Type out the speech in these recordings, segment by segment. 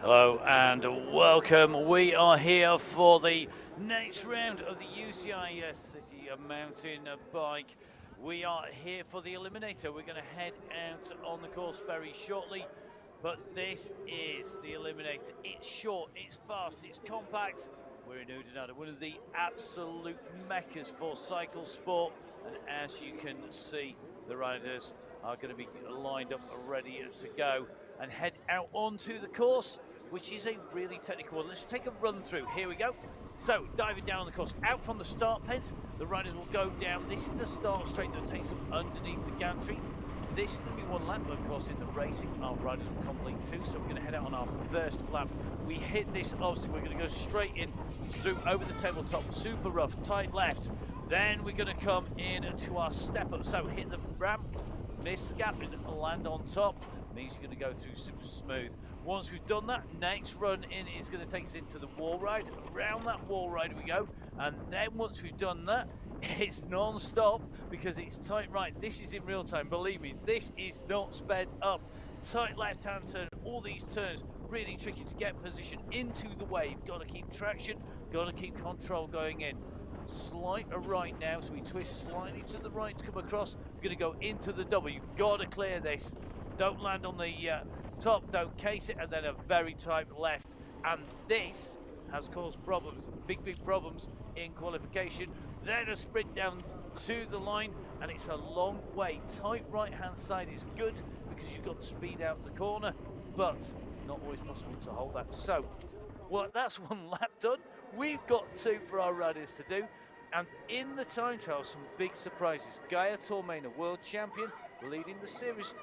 Hello and welcome. We are here for the next round of the UCI City Mountain Bike. We are here for the Eliminator. We're going to head out on the course very shortly, but this is the Eliminator. It's short, it's fast, it's compact. We're in Oudenaarde, one of the absolute meccas for cycle sport, and as you can see, the riders are going to be lined up ready to go and head out onto the course, which is a really technical one. Let's take a run through. Here we go. So, diving down on the course, out from the start pens, the riders will go down. This is a start straight that takes them underneath the gantry. This is going to be one lap, but of course in the racing, our riders will complete two, so we're going to head out on our first lap. We hit this obstacle, we're going to go straight in, through, over the tabletop, super rough, tight left. Then we're going to come in to our step up, so hit the ramp, miss the gap and land on top. Means you're going to go through super smooth. Once we've done that, next run in is going to take us into the wall ride. Around that wall ride we go, and then once we've done that, it's non-stop because it's tight right. This is in real time, believe me, this is not sped up. Tight left-hand turn, all these turns, really tricky to get position into the wave. Got to keep traction, got to keep control going in. Slight right now, so we twist slightly to the right to come across. We're going to go into the double. You've got to clear this. Don't land on the top, don't case it, and then a very tight left. And this has caused problems, big problems in qualification. Then a sprint down to the line, and it's a long way. Tight right-hand side is good because you've got speed out the corner, but not always possible to hold that. So, well, that's one lap done. We've got two for our riders to do. And in the time trial, some big surprises. Gaia Tormena, world champion, leading the series.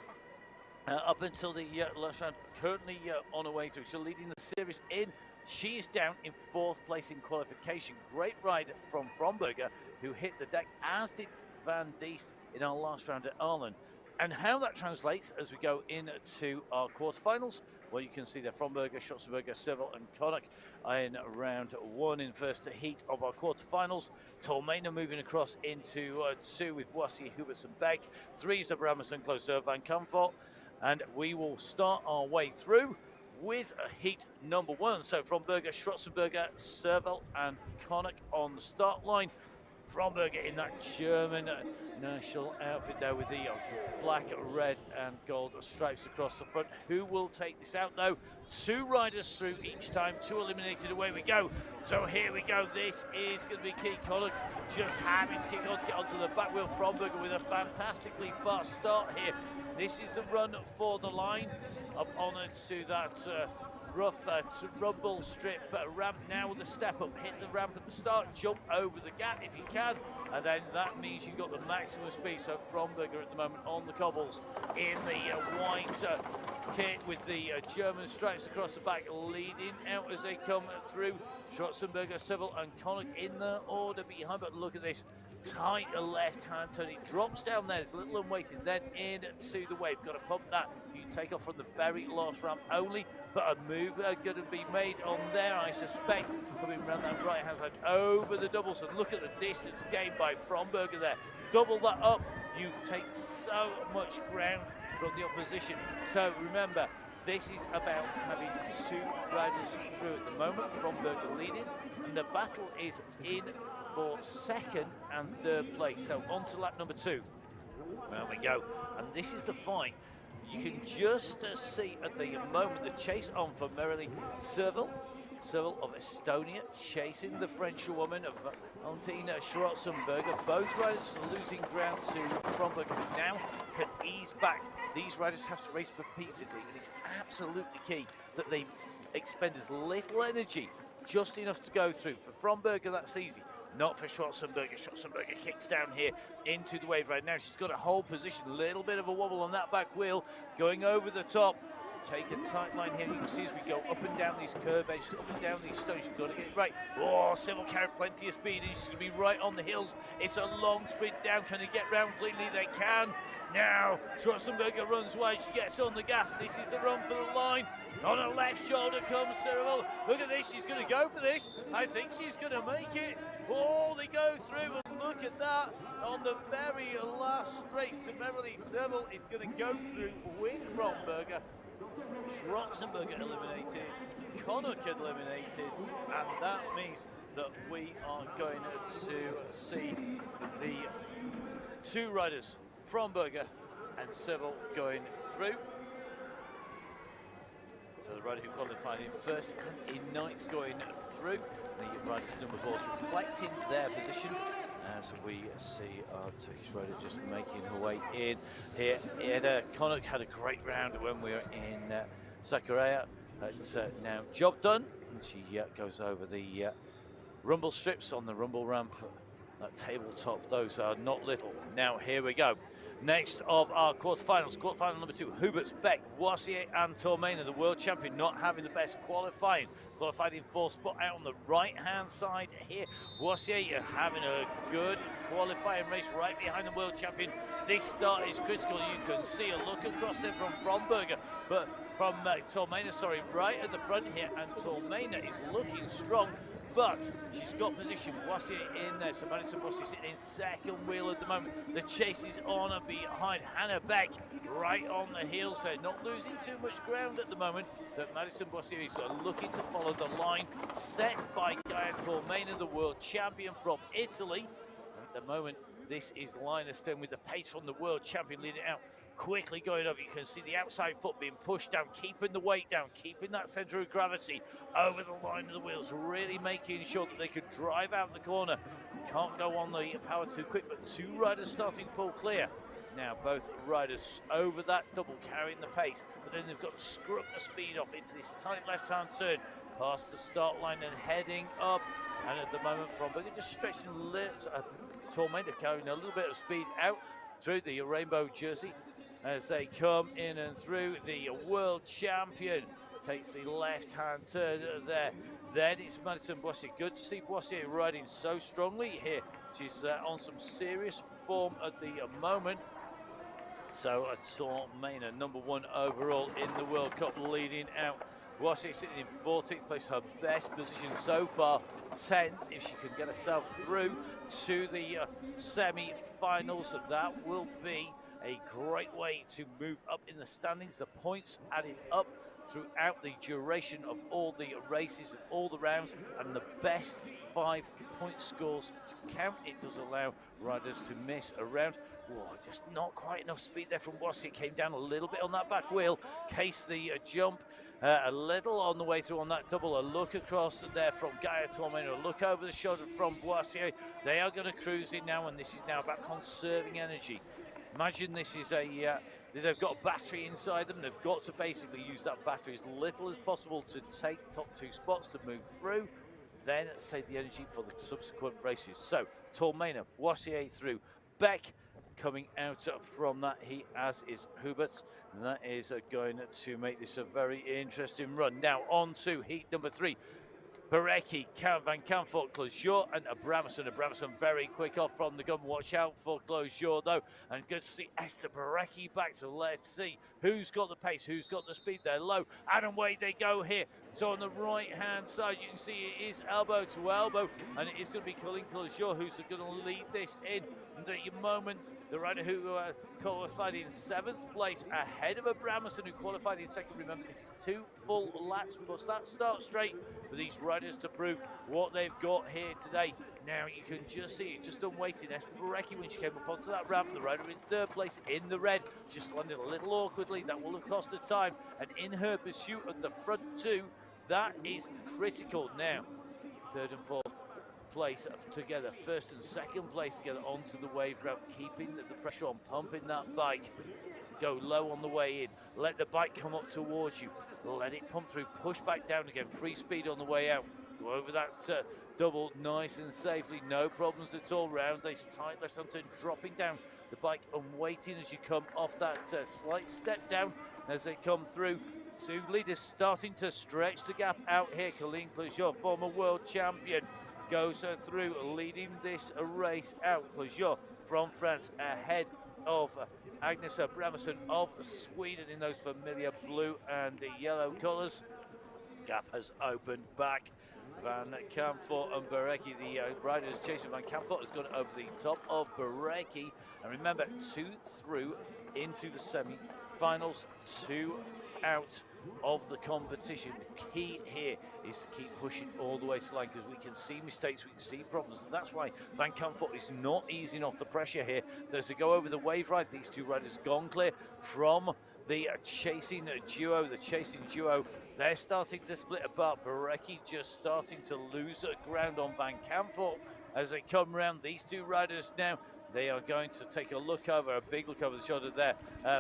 Up until the last round, currently on her way through. So leading the series in. She is down in 4th place in qualification. Great ride from Fromberger, who hit the deck, as did Van Diest in our last round at Arlen. And how that translates as we go into our quarterfinals, well, you can see there Fromberger, Schotzenberger, Seville and Konak in round 1 in first heat of our quarterfinals. Tormena moving across into 2 with Boissy, Huberts and Beck. 3 is Abrahamson, Closer, Van Comfort. And we will start our way through with heat number 1. So Fromberger, Schwarzenberger, Serval and Konak on the start line. Fromberger in that German national outfit there with the black, red and gold stripes across the front. Who will take this out though? 2 riders through each time, 2 eliminated, away we go. So here we go, this is going to be key. Konak just having to kick on to get onto the back wheel. Fromberger with a fantastically fast start here. This is the run for the line, up on it to that rough rumble strip ramp. Now with the step up, hit the ramp at the start, jump over the gap if you can, and then that means you've got the maximum speed. So Fromberger at the moment on the cobbles in the white kit with the German stripes across the back, leading out as they come through. Schwarzenberger, Seville and Konak in the order behind, but look at this. Tight left-hand turn, it drops down there, it's a little unweighted, then into the wave. Got to pump that. You take off from the very last ramp only, but a move going to be made on there, I suspect, coming around that right-hand side over the doubles. And look at the distance gained by Fromberger there. Double that up, you take so much ground from the opposition. So remember, this is about having 2 riders through at the moment. Fromberger leading, and the battle is in for 2nd and 3rd place. So on to lap number 2. There we go. And this is the fight. You can just see at the moment the chase on for merrily Serval of Estonia chasing the French woman of Valentina Schwarzenberger. Both riders losing ground to Fromberger, but now can ease back. These riders have to race repeatedly, and it's absolutely key that they expend as little energy, just enough to go through. For Fromberger, that's easy. Not for Schwarzenberger. Schwarzenberger kicks down here into the wave right now. She's got a hold position, a little bit of a wobble on that back wheel, going over the top. Take a tight line here. You can see as we go up and down these curve edges, up and down these stones, you've got to get it right. Oh, Seville carried plenty of speed, and she's going to be right on the hills. It's a long sprint down. Can they get round cleanly? They can. Now, Schwarzenberger runs wide. She gets on the gas. This is the run for the line. On her left shoulder comes Serval. Look at this. She's going to go for this. I think she's going to make it. Oh, they go through, and look at that. on the very last straight. So Merrily Seville is going to go through with Fromberger. Schroxenberger eliminated, Connacht eliminated, and that means that we are going to see the two riders, Fromberger and Seville, going through. So the rider who qualified in first and in ninth going through. The riders number boards reflecting their position as we see our Turkish rider just making her way in here. Connacht had a great round when we were in Sakarya. It's now job done. And she goes over the rumble strips on the rumble ramp. That tabletop, those are not little. Now here we go. Next of our quarterfinals, quarterfinal number 2, Huberts, Beck, Boissier and Tormena, the world champion, not having the best qualifying. Qualified in 4th spot out on the right-hand side here. Boissier having a good qualifying race right behind the world champion. This start is critical. You can see a look across there from Fromberger, but from Tormena, sorry, right at the front here, and Tormena is looking strong. But she's got position, Boissier in there, so Madison Boissier sitting in second wheel at the moment. The chase is on and behind. Hannah Beck right on the heels there, not losing too much ground at the moment, but Madison Boissier is looking to follow the line set by Gaia Tormena, the world champion from Italy. At the moment, this is Lina Stone with the pace from the world champion leading out. Quickly going over, you can see the outside foot being pushed down, keeping the weight down, keeping that center of gravity over the line of the wheels, really making sure that they could drive out the corner. Can't go on the power too quick, but two riders starting to pull clear. Now both riders over that double carrying the pace, but then they've got to scrub the speed off into this tight left-hand turn, past the start line and heading up. And at the moment, Fromberger just stretching a little, Tormena carrying a little bit of speed out through the rainbow jersey. As they come in and through, the world champion takes the left-hand turn there. Then it's Madison Boissier. Good to see Boissier riding so strongly here. She's on some serious form at the moment. So Tormena, number 1 overall in the World Cup, leading out. Boissier sitting in 14th place, her best position so far, 10th. If she can get herself through to the semi-finals, that will be a great way to move up in the standings. The points added up throughout the duration of all the races, of all the rounds, and the best 5-point scores to count. It does allow riders to miss a round. Whoa, just not quite enough speed there from Boissier. Came down a little bit on that back wheel, cased the jump a little on the way through on that double. A look across there from Gaia Tormena, a look over the shoulder from Boissier. They are going to cruise in now, and this is now about conserving energy. Imagine this is they've got a battery inside them. They've got to basically use that battery as little as possible to take top 2 spots to move through, then save the energy for the subsequent races. So Tormena, Boissier through, Beck coming out from that heat, as is Hubert. And that is going to make this a very interesting run. Now on to heat number 3. Barecki, Van Kampfort, Closure, and Abrahamson. Abrahamson very quick off from the gun. Watch out for Closure, though. And good to see Esther Barecki back. So let's see who's got the pace, who's got the speed. They're low, and away they go here. So on the right-hand side, you can see it is elbow to elbow, and it is going to be Colleen Closure who's going to lead this in. The moment, the rider who qualified in 7th place ahead of Abrahamson, who qualified in 2nd. Remember, this is 2 full laps plus that start straight for these riders to prove what they've got here today. Now you can just see it, just on waiting. Esther Barecki, when she came up onto that ramp, the rider in 3rd place in the red, just landed a little awkwardly. That will have cost her time. And in her pursuit at the front 2, that is critical. Now, 3rd and 4th place up together, 1st and 2nd place together onto the wave route, keeping the pressure on, pumping that bike. Go low on the way in, let the bike come up towards you, let it pump through, push back down again, free speed on the way out. Go over that double nice and safely, no problems at all. Round this tight left-hand turn, dropping down the bike and waiting as you come off that slight step down as they come through. 2 leaders starting to stretch the gap out here. Colleen Closure, former world champion, goes through, leading this race out. Closure from France ahead of Agnes Abrahamson of Sweden in those familiar blue and yellow colours. Gap has opened back. Van Kampfort and Berecki. The riders chasing Van Kampfort has gone over the top of Berecki. And remember, 2 through into the semi-finals, 2 out of the competition. The key here is to keep pushing all the way to the line, because we can see mistakes, we can see problems. And that's why Van Kampfort is not easing off the pressure here. There's a go over the wave ride. These two riders gone clear from the chasing duo. The chasing duo, they're starting to split apart. Berecki just starting to lose ground on Van Kampfort as they come round. These two riders now, they are going to take a look over, a big look over the shoulder there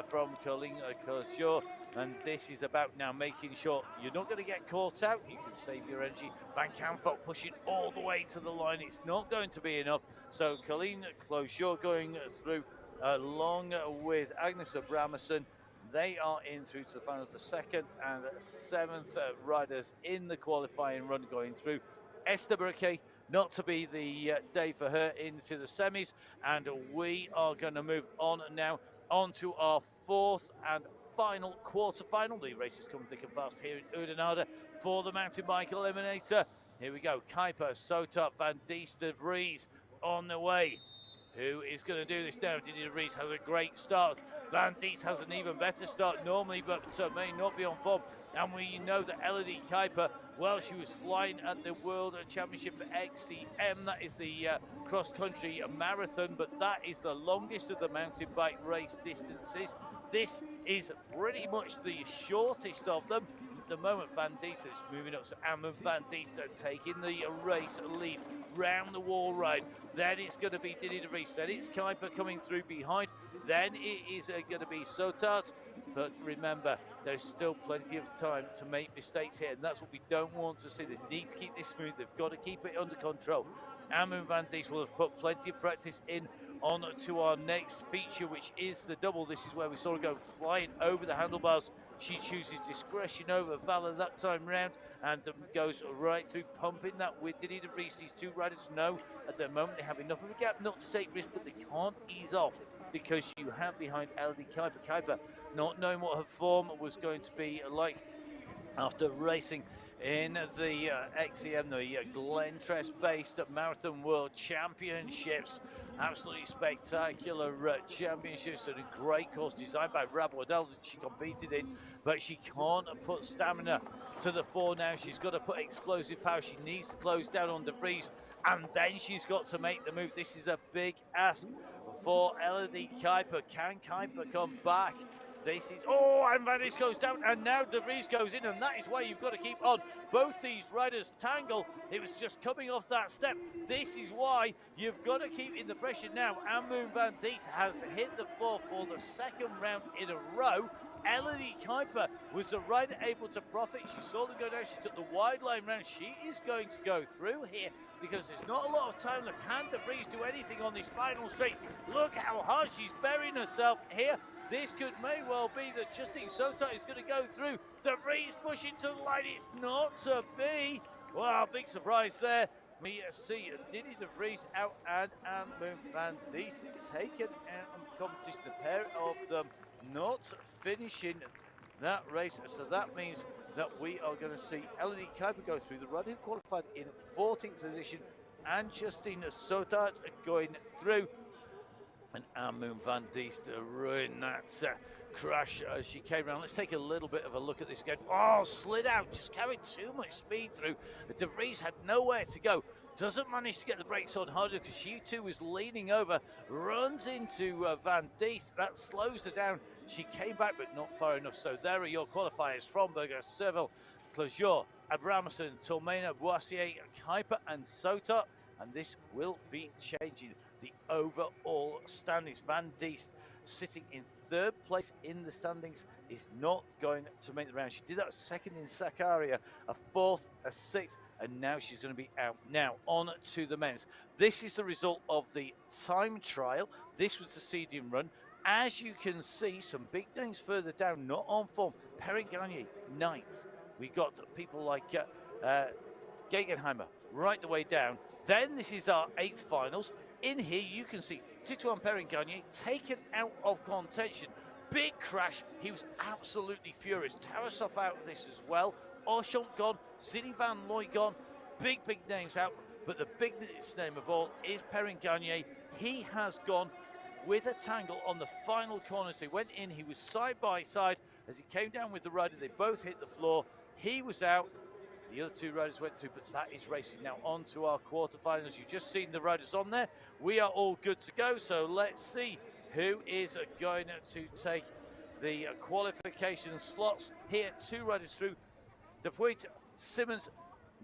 from Colin Closure. And this is about now making sure you're not going to get caught out. You can save your energy. Van Kampfort pushing all the way to the line. It's not going to be enough. So Colin Closure going through along with Agnes Abrahamson. They are in through to the finals. The 2nd and 7th riders in the qualifying run going through. Esther Berecki, not to be the day for her into the semis. And we are going to move on now on to our 4th and final quarter-final. The races come thick and fast here in Oudenaarde for the mountain bike eliminator. Here we go. Kuiper, Sota, Van Diest, de Vries on the way. Who is going to do this now? Didier de Vries has a great start. Van Diest has an even better start normally, but may not be on form. And we know that Elodie Kuiper, well, she was flying at the World Championship for XCM. That is the cross-country marathon, but that is the longest of the mountain bike race distances. This is pretty much the shortest of them. At the moment, Van Diest is moving up, so Amund Van Diest taking the race lead round the wall ride. Then it's going to be Didier de Vries. Then it's Kuiper coming through behind. Then it is going to be Sotart. But remember, there's still plenty of time to make mistakes here, and that's what we don't want to see. They need to keep this smooth. They've got to keep it under control. Amund Van Diest will have put plenty of practice in on to our next feature, which is the double. This is where we saw her go flying over the handlebars. She chooses discretion over valor that time round and goes right through, pumping that with Didier de Vries. These two riders know at the moment they have enough of a gap not to take risks, but they can't ease off, because you have behind Elodie Kuiper. Kuiper not knowing what her form was going to be like after racing in the XCM, the Glentress-based Marathon World Championships. Absolutely spectacular championships, and a great course designed by Rab Waddell that she competed in, but she can't put stamina to the fore now. She's got to put explosive power. She needs to close down on de Vries, and then she's got to make the move. This is a big ask for Elodie Kuiper. Can Kuiper come back? This is, and Van Diest goes down, and now de Vries goes in, and that is why you've got to keep on. Both these riders tangle. It was just coming off that step. This is why you've got to keep in the pressure now. Amund Van Diest has hit the floor for the 2nd round in a row. Elodie Kuiper was the rider able to profit. She saw them go down. She took the wide line round. She is going to go through here because there's not a lot of time left. Can de Vries do anything on this final straight? Look how hard she's burying herself here. This may well be that Justine Sota is going to go through. De Vries pushing to the line. It's not to be. Wow, big surprise there. We see Didier de Vries out and Amund Van Diest taken out of the competition. The pair of them not finishing that race. So that means that we are going to see Elodie Kuiper go through. The rider who qualified in 14th position, and Justine Sota going through. And Amund Van Diest ruined that crash as she came around. Let's take a little bit of a look at this again. Slid out, just carried too much speed through. De Vries had nowhere to go. Doesn't manage to get the brakes on harder because she too was leaning over. Runs into Van Diest. That slows her down. She came back, but not far enough. So there are your qualifiers: Fromberger, Seville, Closure, Abrahamson, Tolmena, Boissier, Kuiper and Sota. And this will be changing the overall standings. Van Diest, sitting in 3rd place in the standings, is not going to make the round. She did that 2nd in Sakarya, a 4th, a 6th, and now she's going to be out. Now, on to the men's. This is the result of the time trial. This was the seeding run. As you can see, some big names further down, not on form. Perrin-Ganier, 9th. We got people like Gegenheimer right the way down. Then this is our 8th finals. In here, you can see Titouan Perrin-Ganier taken out of contention. Big crash. He was absolutely furious. Tarasov out of this as well. Orchant gone. Zinny Van Looy gone. big names out, but the biggest name of all is Perrin-Ganier. He has gone with a tangle on the final corners. They went in, he was side by side. As he came down with the rider, they both hit the floor. He was out. The other two riders went through, but that is racing now on to our quarterfinals. You've just seen the riders on there. We are all good to go, so let's see who is going to take the qualification slots here. Two riders through. Dupuit, Simmons,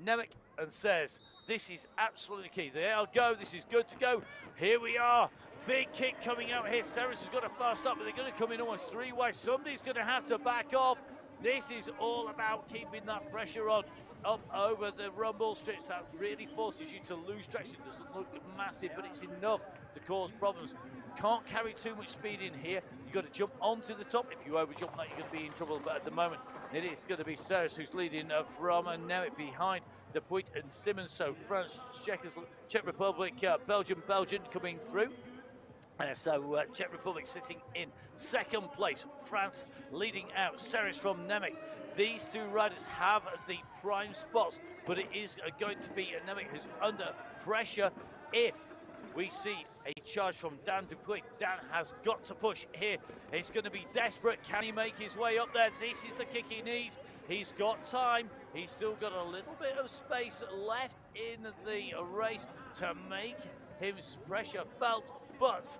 Nemec and Says. This is absolutely key. There I go. This is good to go. Here we are. Big kick coming out here. Saris has got to fast up, but they're going to come in almost three-way. Somebody's going to have to back off. This is all about keeping that pressure on up over the rumble strips. That really forces you to lose traction. It doesn't look massive, but it's enough to cause problems. Can't carry too much speed in here. You've got to jump onto the top. If you overjump that, you're going to be in trouble. But at the moment, it is going to be Saris who's leading from Nemec behind Dupuit and Simmons. So France, Czech Republic, Belgium coming through. Czech Republic sitting in second place. France leading out. Saris from Nemec. These two riders have the prime spots, but it is going to be Nemec who's under pressure. If we see a charge from Dan Dupuit, Dan has got to push here. It's going to be desperate. Can he make his way up there? This is the kick he needs. He's got time. He's still got a little bit of space left in the race to make his pressure felt, but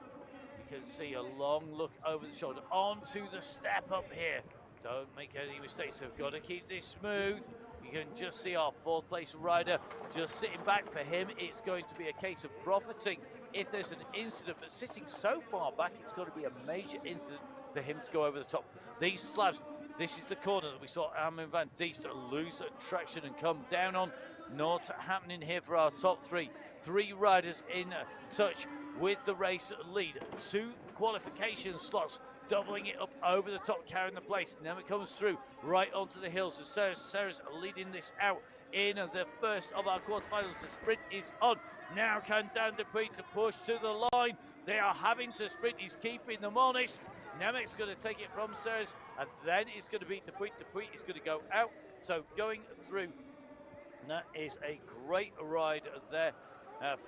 you can see a long look over the shoulder onto the step up here. Don't make any mistakes. They've got to keep this smooth. You can just see our fourth place rider just sitting back. For him, it's going to be a case of profiting if there's an incident, but sitting so far back, it's got to be a major incident for him to go over the top. These slabs, this is the corner that we saw Armin van Diest lose traction and come down on. Not happening here for our top three. Three riders in touch with the race lead. Two qualification slots, doubling it up over the top, carrying the place. Now it comes through right onto the hills. So Saris leading this out in the first of our quarterfinals. The sprint is on. Now can Dan Dupuit to push to the line. They are having to sprint. He's keeping them honest. Nemec's going to take it from Saris, and then it's going to be Dupuit. Dupuit is going to go out. So going through, that is a great ride there.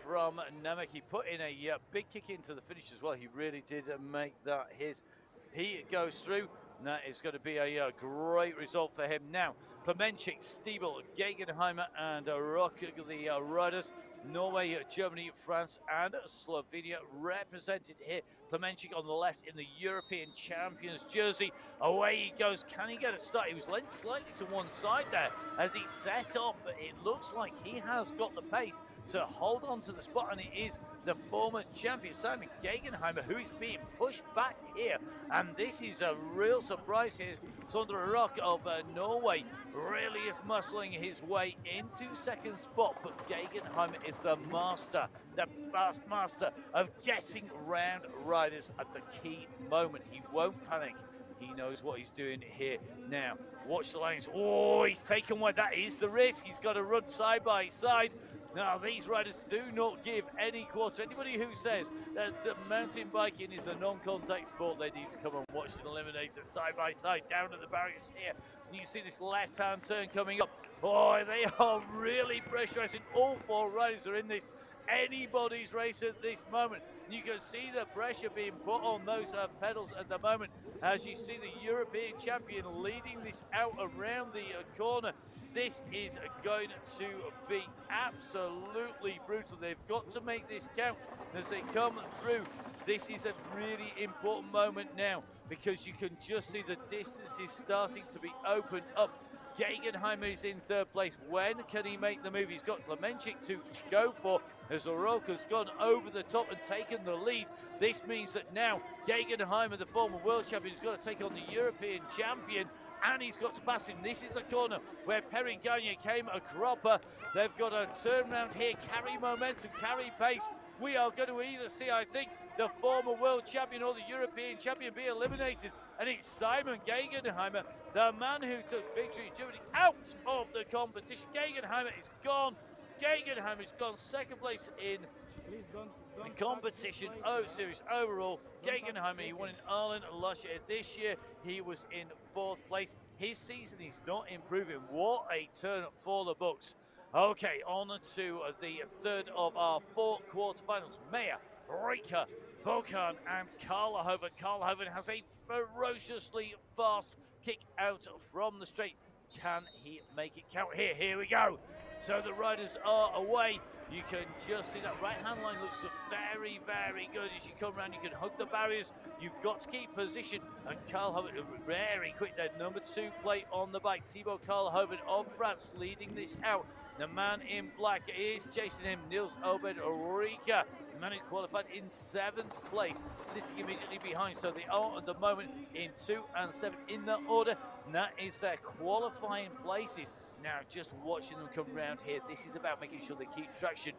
From Nemec. He put in a big kick into the finish as well. He really did make that his. He goes through. And that is going to be a great result for him. Now, Klemenchik, Stiebel, Gegenheimer and Rock, the riders. Norway, Germany, France and Slovenia represented here. Klemenchik on the left in the European Champions jersey. Away he goes. Can he get a start? He was lent slightly to one side there as he set off, but it looks like he has got the pace to hold on to the spot, and it is the former champion Simon Gegenheimer who is being pushed back here, and this is a real surprise here. Sondre Rock of Norway really is muscling his way into second spot, but Gegenheimer is the master of getting round riders at the key moment. He won't panic. He knows what he's doing here. Now, watch the lanes. Oh, he's taken one. That is the risk. He's got to run side by side. Now, these riders do not give any quarter. Anybody who says that mountain biking is a non-contact sport, they need to come and watch an Eliminator side by side down at the barriers here. And you can see this left-hand turn coming up. Boy, they are really pressurizing. All four riders are in this anybody's race at this moment. You can see the pressure being put on those pedals at the moment as you see the European champion leading this out around the corner. This is going to be absolutely brutal. They've got to make this count as they come through. This is a really important moment now because you can just see the distances starting to be opened up. Gegenheimer is in third place. When can he make the move? He's got Klemenchik to go for as Oroka's gone over the top and taken the lead. This means that now Gegenheimer, the former world champion, has got to take on the European champion, and he's got to pass him. This is the corner where Perrin-Ganier came a cropper. They've got to turn around here, carry momentum, carry pace. We are going to either see, I think, the former world champion or the European champion be eliminated. And it's Simon Gegenheimer, the man who took victory in Germany, out of the competition. Gegenheimer is gone. Gegenheimer's gone second place in the competition series overall. Gegenheimer, he won in Ireland last year. This year, he was in fourth place. His season is not improving. What a turn for the books. Okay, on to the third of our four quarterfinals. Meyer, Rika, Bokan, and Karlhoven. Karlhoven has a ferociously fast kick out from the straight. Can he make it count here? Here we go. So the riders are away. You can just see that right-hand line looks very, very good as you come around. You can hug the barriers. You've got to keep position. And Karlhoven, very quick there. Number 2 plate on the bike. Thibaut Karlhoven of France leading this out. The man in black is chasing him, Niels Obed Rika, the man who qualified in 7th place, sitting immediately behind. So they are at the moment in 2 and 7 in that order, and that is their qualifying places. Now, just watching them come around here, this is about making sure they keep traction.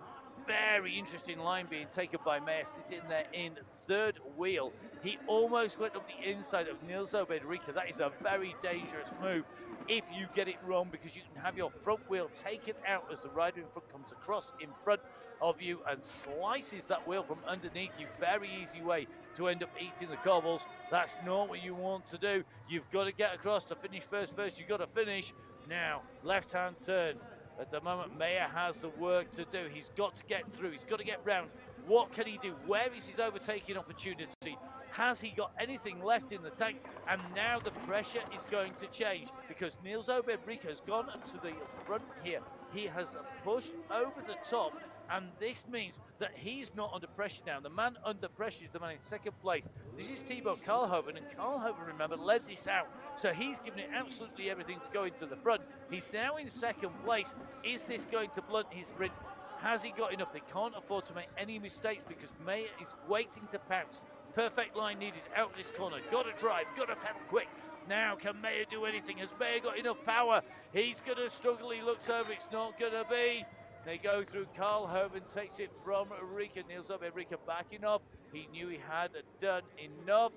Very interesting line being taken by Meyer, sitting there in 3rd wheel. He almost went up the inside of Niels Obed Rika. That is a very dangerous move if you get it wrong, because you can have your front wheel taken out as the rider in front comes across in front of you and slices that wheel from underneath you. Very easy way to end up eating the cobbles. That's not what you want to do. You've got to get across to finish first. You've got to finish. Now, left-hand turn. At the moment, Meyer has the work to do. He's got to get through. He's got to get round. What can he do? Where is his overtaking opportunity? Has he got anything left in the tank? And now the pressure is going to change because Niels Obed Rika has gone to the front here. He has pushed over the top, and this means that he's not under pressure now. The man under pressure is the man in 2nd place. This is Thibaut Karlhoven, and Karlhoven, remember, led this out. So he's given it absolutely everything to go into the front. He's now in 2nd place. Is this going to blunt his sprint? Has he got enough? They can't afford to make any mistakes because Meyer is waiting to pounce. Perfect line needed out this corner. Got to drive, got to pedal quick. Now, can Meyer do anything? Has Meyer got enough power? He's going to struggle. He looks over. It's not going to be. They go through. Karlhoven takes it from Rika. Niels Obed Rika backing off. He knew he had done enough.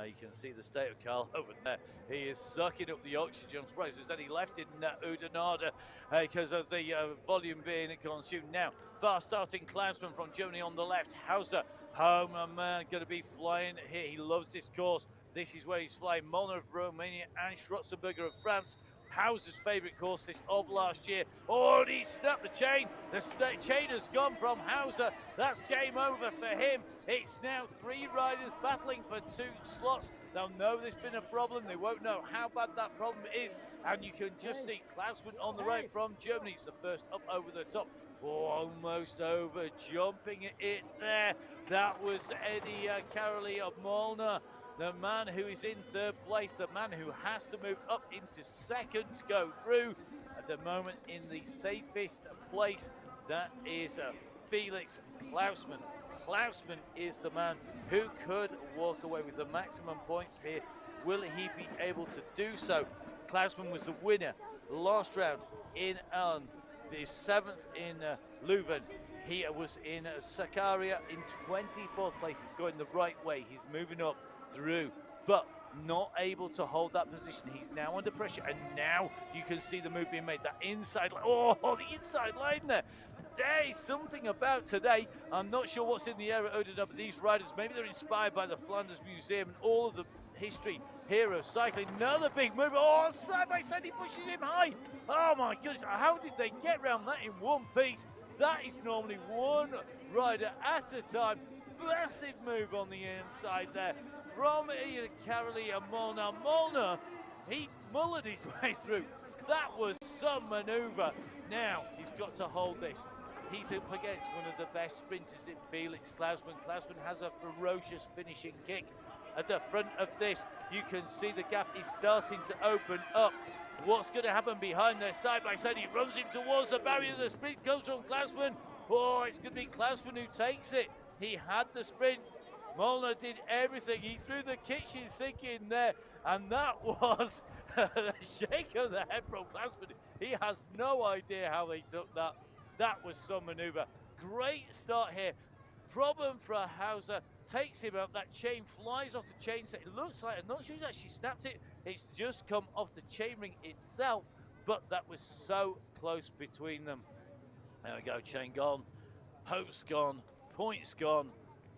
You can see the state of Karlhoven there. He is sucking up the oxygen. I'm surprised there's any left in Oudenaarde because of the volume being consumed. Now, fast starting Klausman from Germany on the left. Hauser, man, going to be flying here. He loves this course. This is where he's flying. Molnar of Romania and Schwarzenberger of France. Hauser's favourite course this of last year. Oh, and he snapped the chain. The chain has gone from Hauser. That's game over for him. It's now 3 riders battling for 2 slots. They'll know there's been a problem. They won't know how bad that problem is. And you can just see Klausman on the right from Germany. He's the first up over the top. Oh, almost over, jumping it there. That was Eddie Caroly of Molnar. The man who is in 3rd place, the man who has to move up into 2nd to go through. At the moment in the safest place, that is Felix Klausman. Klausman is the man who could walk away with the maximum points here. Will he be able to do so? Klausman was the winner last round in Allen. He's 7th in Leuven. He was in Sakaria in 24th place. He's going the right way. He's moving up through, but not able to hold that position. He's now under pressure, and now you can see the move being made. That inside line, oh, the inside line there. There is something about today. I'm not sure what's in the air at Oudenaarde, but these riders, maybe they're inspired by the Flanders Museum and all of the history here of cycling. Another big move. Oh, side by side, he pushes him high. Oh my goodness, how did they get around that in one piece? That is normally one rider at a time. Massive move on the inside there from Ian Caroly and Molnar. Molnar, he mullered his way through. That was some manoeuvre. Now he's got to hold this. He's up against one of the best sprinters in Felix Klausman. Klausman has a ferocious finishing kick. At the front of this, you can see the gap is starting to open up. What's going to happen behind there? Side by side, he runs him towards the barrier. The sprint goes from Klausman. Oh, it's going to be Klausman who takes it. He had the sprint. Molnar did everything. He threw the kitchen sink in there, and that was a shake of the head from Klausman. He has no idea how they took that. That was some manoeuvre. Great start here. Problem for Hauser. Takes him up. That chain flies off the chain set. It looks like, I'm not sure he's actually snapped it. It's just come off the chainring itself, but that was so close between them. There we go. Chain gone. Hope's gone. Points gone.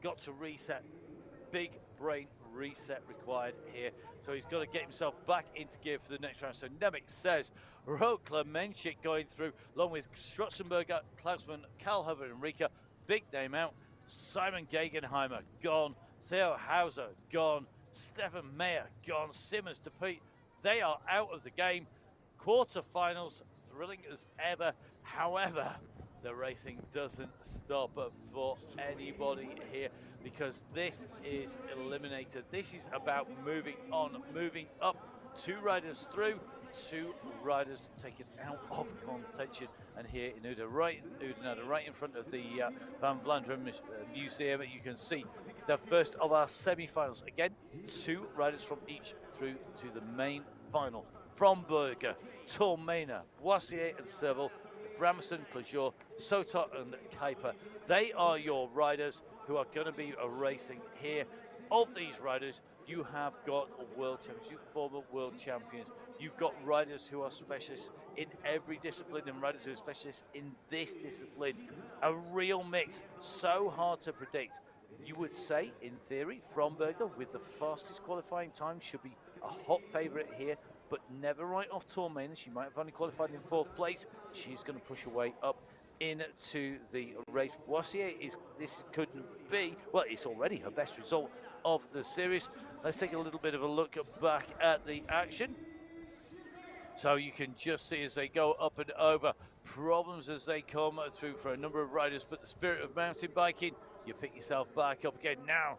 Got to reset. Big brain reset required here. So he's got to get himself back into gear for the next round. So Nemec says, Klemenschik going through, along with Strutzenberger, Klausmann, Kalhover, and Rika. Big name out. Simon Gegenheimer, gone. Theo Hauser, gone. Stefan Mayer, gone. Simmons to Pete. They are out of the game. Quarterfinals, thrilling as ever. However, the racing doesn't stop for anybody here, because this is Eliminator. This is about moving on, moving up. 2 riders through, 2 riders taken out of contention. And here in Oudenaarde, right in front of the Van Vlaanderen Museum, you can see the first of our semi-finals. Again, 2 riders from each through to the main final. Fromberger, Tormena, Boissier and Serval, Bramson, Clajor, Sotot and Kuiper. They are your riders who are going to be racing here. Of these riders, you have got world champions, you former world champions. You've got riders who are specialists in every discipline and riders who are specialists in this discipline. A real mix, so hard to predict. You would say, in theory, Fromberger, with the fastest qualifying time, should be a hot favourite here, but never write off Tormena. She might have only qualified in 4th place. She's going to push her way up into the race. Boissier couldn't be, well, it's already her best result of the series. Let's take a little bit of a look back at the action. So you can just see as they go up and over, problems as they come through for a number of riders, but the spirit of mountain biking, you pick yourself back up again. Now,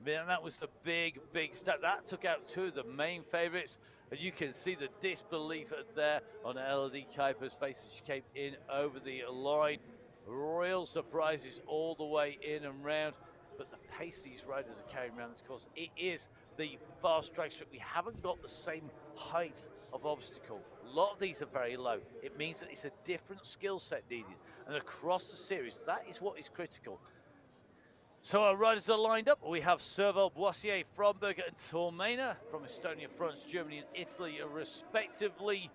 man, that was the big stat. That took out 2 of the main favourites. And you can see the disbelief there on Elodie Kuiper's face as she came in over the line. Real surprises all the way in and round. But the pace these riders are carrying around this course, it is the fast track strip. We haven't got the same height of obstacle. A lot of these are very low. It means that it's a different skill set needed. And across the series, that is what is critical. So our riders are lined up. We have Serval, Boissier, Fromberger and Tormena from Estonia, France, Germany and Italy respectively.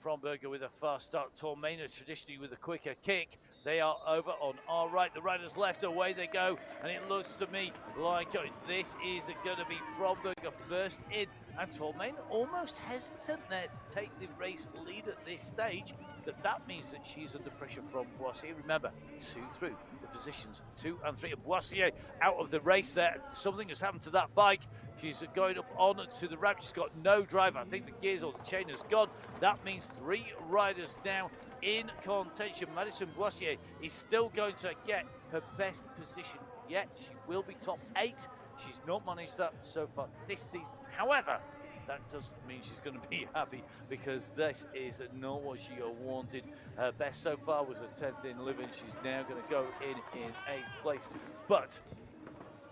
Fromberger with a fast start, Tormena traditionally with a quicker kick. They are over on our right, the riders left, away they go, and it looks to me like this is going to be Fromberger first in, and Tormena almost hesitant there to take the race lead at this stage, but that means that she's under pressure from Boissier. Remember, 2 through the positions, 2 and 3, and Boissier out of the race there. Something has happened to that bike. She's going up on to the ramp. She's got no drive. I think the gears or the chain has gone. That means 3 riders now in contention. Madison Boissier is still going to get her best position yet. She will be top 8. She's not managed that so far this season. However, that doesn't mean she's going to be happy, because this is not what she wanted. Her best so far was a 10th in living. She's now going to go in 8th place. But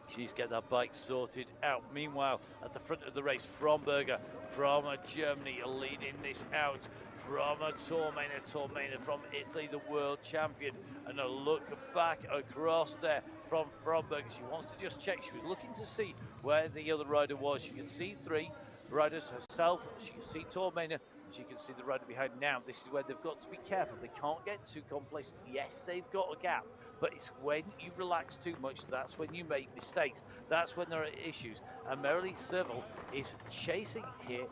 she's get that bike sorted out. Meanwhile, at the front of the race, Fromberger from Germany leading this out from Tormena from Italy, the world champion. And a look back across there from Fromberger. She wants to just check. She was looking to see where the other rider was. She can see 3 riders herself. She can see Tormena. She can see the rider behind. Now, this is where they've got to be careful. They can't get too complacent. Yes, they've got a gap, but it's when you relax too much, that's when you make mistakes. That's when there are issues. And Merrily Serval is chasing here.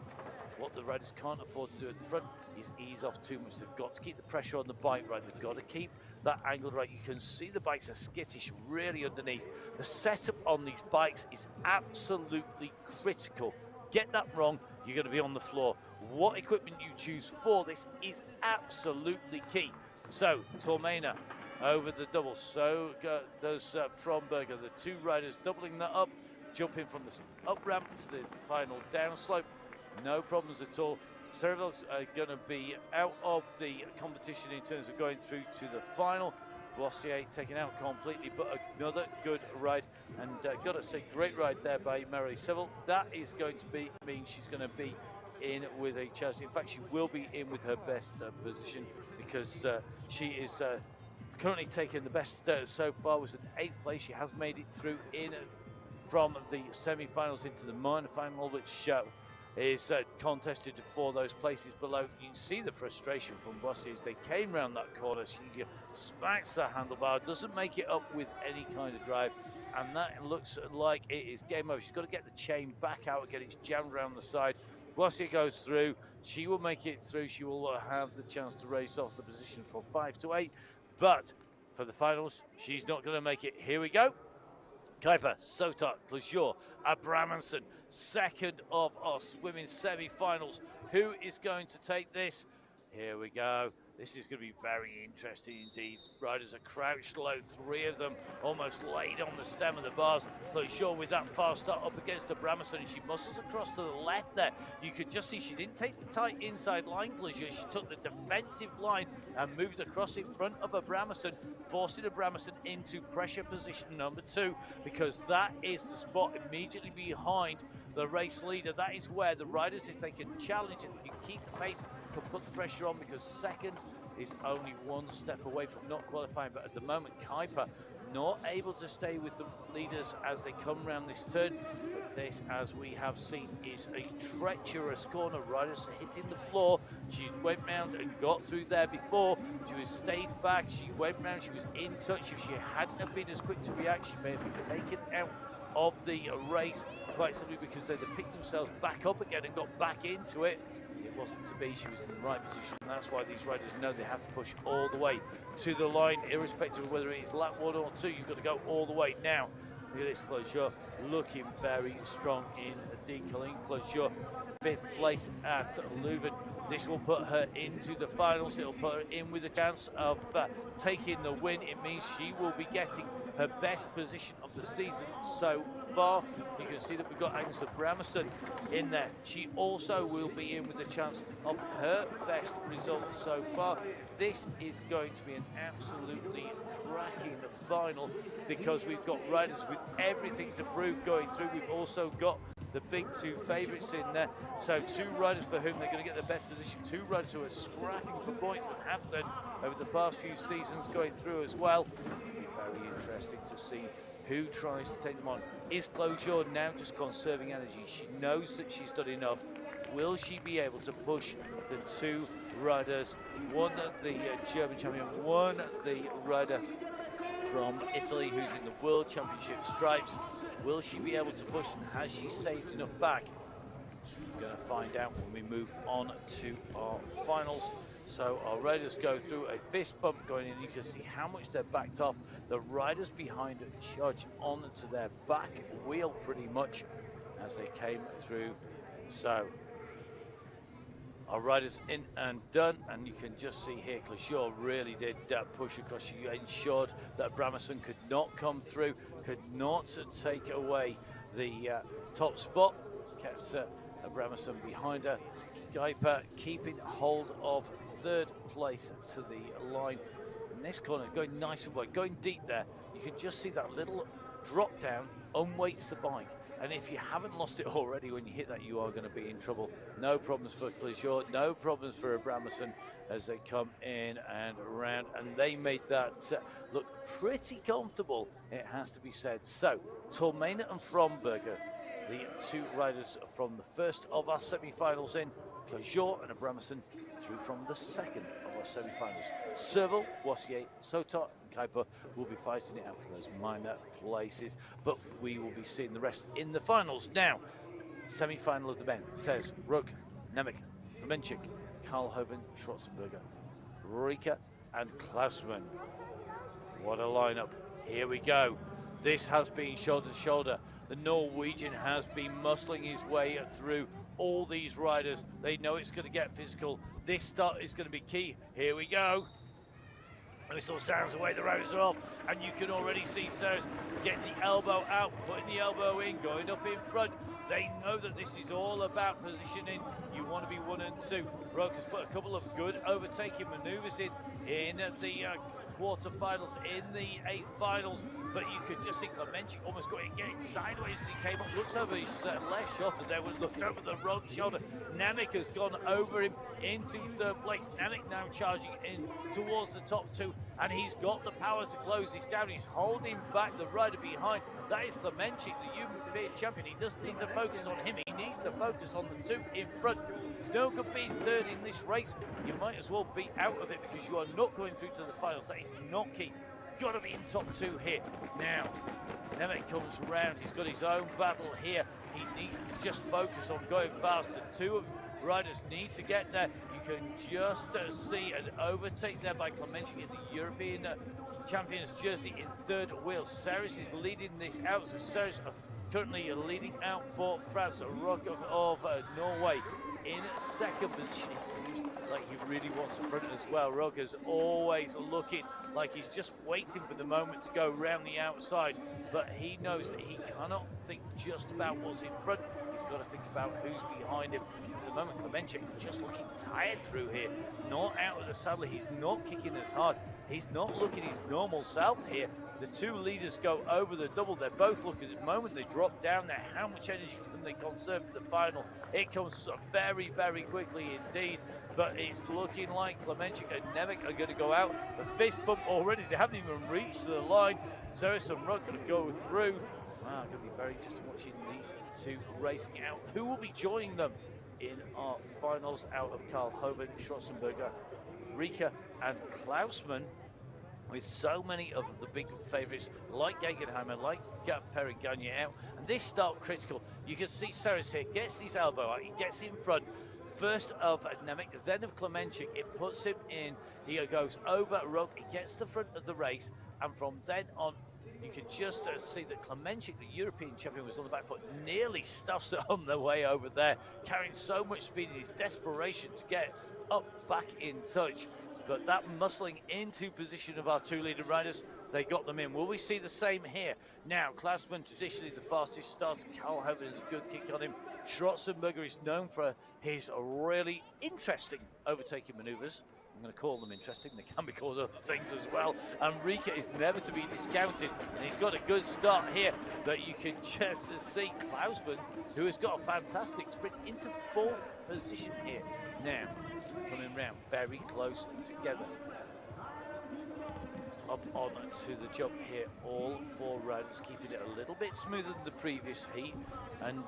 What the riders can't afford to do at the front is ease off too much. They've got to keep the pressure on the bike right. They've got to keep that angle right. You can see the bikes are skittish really underneath. The setup on these bikes is absolutely critical. Get that wrong, you're going to be on the floor. What equipment you choose for this is absolutely key. So, Tormena over the double. So does Fromberger. The 2 riders doubling that up, jumping from the up ramp to the final downslope. No problems at all. Serval's going to be out of the competition in terms of going through to the final. Boissier taken out completely, but another good ride. And got to say, great ride there by Merrily Serval. That is going to mean she's going to be in with a chance. In fact, she will be in with her best position, because she is currently taking the best so far, was in 8th place. She has made it through in from the semi-finals into the minor final, which is contested for those places below. You can see the frustration from Boissier as they came round that corner. She smacks the handlebar, doesn't make it up with any kind of drive, and that looks like it is game over. She's got to get the chain back out again. It's jammed around the side. Once it goes through, she will make it through. She will have the chance to race off the position from 5 to 8. But for the finals, she's not going to make it. Here we go. Kuiper, Sotar, Clojure, Abrahamson, second of our women's semi-finals. Who is going to take this? Here we go. This is going to be very interesting indeed. Riders are crouched low, 3 of them almost laid on the stem of the bars. Clojure with that fast start up against Abrahamson, and she muscles across to the left there. You could just see she didn't take the tight inside line, Clojure. She took the defensive line and moved across in front of Abrahamson, forcing Abrahamson into pressure position number 2, because that is the spot immediately behind the race leader. That is where the riders, if they can challenge, if they can keep the pace, can put the pressure on, because second is only 1 step away from not qualifying. But at the moment, Kuiper not able to stay with the leaders as they come around this turn. But this, as we have seen, is a treacherous corner. Riders hitting the floor. She went round and got through there before. She was stayed back. She went round. She was in touch. If she hadn't have been as quick to react, she may have been taken out of the race, quite simply because they'd have picked themselves back up again and got back into it. It wasn't to be. She was in the right position, and that's why these riders know they have to push all the way to the line, irrespective of whether it is lap 1 or 2. You've got to go all the way. Now, look at this, Clojure looking very strong in decoupling. Clojure 5th place at Leuven. This will put her into the finals. It'll put her in with a chance of taking the win. It means she will be getting her best position of the season so far. You can see that we've got Agnes Abrahamson in there. She also will be in with a chance of her best result so far. This is going to be an absolutely cracking final, because we've got riders with everything to prove going through. We've also got the big 2 favourites in there. So 2 riders for whom they're going to get the best position, 2 riders who are scrapping for points and have done over the past few seasons going through as well. Very interesting to see who tries to take them on. Is Clojure now just conserving energy? She knows that she's done enough. Will she be able to push the 2 riders, one the German champion, one the rider from Italy who's in the World Championship stripes? Will she be able to push, and has she saved enough back? We're going to find out when we move on to our finals. So our riders go through a fist bump going in. You can see how much they're backed off. The riders behind Judge onto their back wheel pretty much as they came through. So our riders in and done, and you can just see here Clojure really did push across. You ensured that Abrahamson could not come through, could not take away the top spot, kept Abrahamson behind her. Kuiper keeping hold of 3rd place to the line. In this corner, going nice and wide, going deep there. You can just see that little drop down unweights the bike. And if you haven't lost it already, when you hit that, you are going to be in trouble. No problems for Clojure, no problems for Abrahamson as they come in and around. And they made that look pretty comfortable, it has to be said. So, Tormena and Fromberger, the 2 riders from the first of our semi-finals in. Clojure and Abrahamson through from the second of our semi-finals. Serval, Boissier, Sotar and Kuiper will be fighting it out for those minor places, but we will be seeing the rest in the finals. Now, semi-final of the men says Ruck, Nemec, Klemenchik, Karlhoven, Schwarzenberger, Rika and Klausmann. What a lineup. Here we go. This has been shoulder to shoulder. The Norwegian has been muscling his way through all these riders. They know it's going to get physical. This start is going to be key. Here we go. Whistle sounds away, the riders are off, and you can already see Sears getting the elbow out, putting the elbow in, going up in front. They know that this is all about positioning. You want to be 1 and 2. Roke has put a couple of good overtaking manoeuvres in the quarterfinals, in the 8th finals, but you could just see Klemenchik almost getting sideways as he came up, looks over his left shoulder there, looked over the wrong shoulder. Nemec has gone over him into 3rd place. Nemec now charging in towards the top 2, and he's got the power to close this down. He's holding back the rider behind. That is Klemenchik, the European champion. He doesn't need to focus on him, he needs to focus on the 2 in front. No good being 3rd in this race. You might as well be out of it, because you are not going through to the finals. That is not key. Got to be in top 2 here. Now, Nemec comes round, he's got his own battle here. He needs to just focus on going faster. Two riders need to get there. You can just see an overtake there by Klemenchik in the European Champions jersey in third wheel. Seres is leading this out, so Seres currently leading out for France. Rog of Norway in second position. It seems like he really wants the front as well. Rogger's always looking like he's just waiting for the moment to go round the outside, but he knows that he cannot think just about what's in front. He's got to think about who's behind him. At the moment, Klemenchik just looking tired through here, not out of the saddle. He's not kicking as hard. He's not looking his normal self here. The two leaders go over the double. They're both looking at the moment they drop down there. How much energy can they conserve for the final? It comes very, very quickly indeed. But it's looking like Klemenchik and Nemec are going to go out. The fist bump already. They haven't even reached the line. Seres and Rug going to go through. Wow, going to be very interesting watching these two racing out. Who will be joining them in our finals out of Karl Hoven, Schwarzenberger, Rika and Klausmann, with so many of the big favourites like Gegenheimer, like Perrin-Ganier out. And this start critical. You can see Seres here gets his elbow out, he gets in front. First of Nemec, then of Klemenchik. It puts him in. He goes over Rog, he gets the front of the race, and from then on, you can just see that Klemenchik, the European champion, was on the back foot, nearly stuffs it on the way over there, carrying so much speed in his desperation to get up back in touch. But that muscling into position of our two leader riders, they got them in. Will we see the same here? Now, Klausmann, traditionally the fastest starter. Karl Hoven is a good kick on him. Schwarzenberger is known for his really interesting overtaking manoeuvres. I'm going to call them interesting. They can be called other things as well. And Rika is never to be discounted. And he's got a good start here. But you can just see Klausmann, who has got a fantastic sprint, into fourth position here. Now, coming round very close together. Up on to the jump here. All four riders keeping it a little bit smoother than the previous heat. And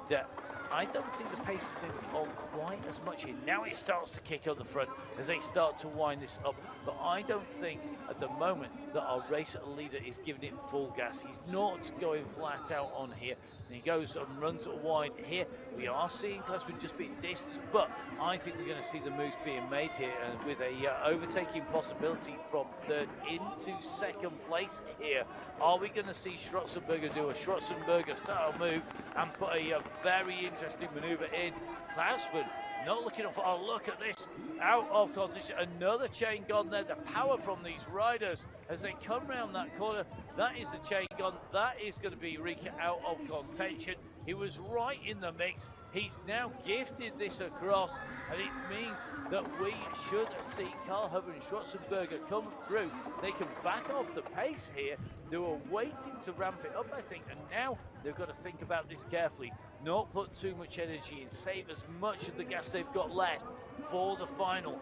I don't think the pace has been on quite as much here. Now it starts to kick on the front as they start to wind this up. But I don't think at the moment that our race leader is giving it full gas. He's not going flat out on here. And he goes and runs wide here. We are seeing Klausmann just being distanced, but I think we're going to see the moves being made here, and with a overtaking possibility from third into second place here. Are we going to see Schwarzenberger do a Schwarzenberger style move and put a very interesting maneuver in? Klausmann not looking up. Oh, look at this, out of contention. Another chain gone there. The power from these riders as they come round that corner. That is the chain gone. That is going to be Rika out of contention. He was right in the mix. He's now gifted this across, and it means that we should see Karl Hoven and Schwarzenberger come through. They can back off the pace here. They were waiting to ramp it up, I think, and now they've got to think about this carefully. Not put too much energy in, save as much of the gas they've got left for the final.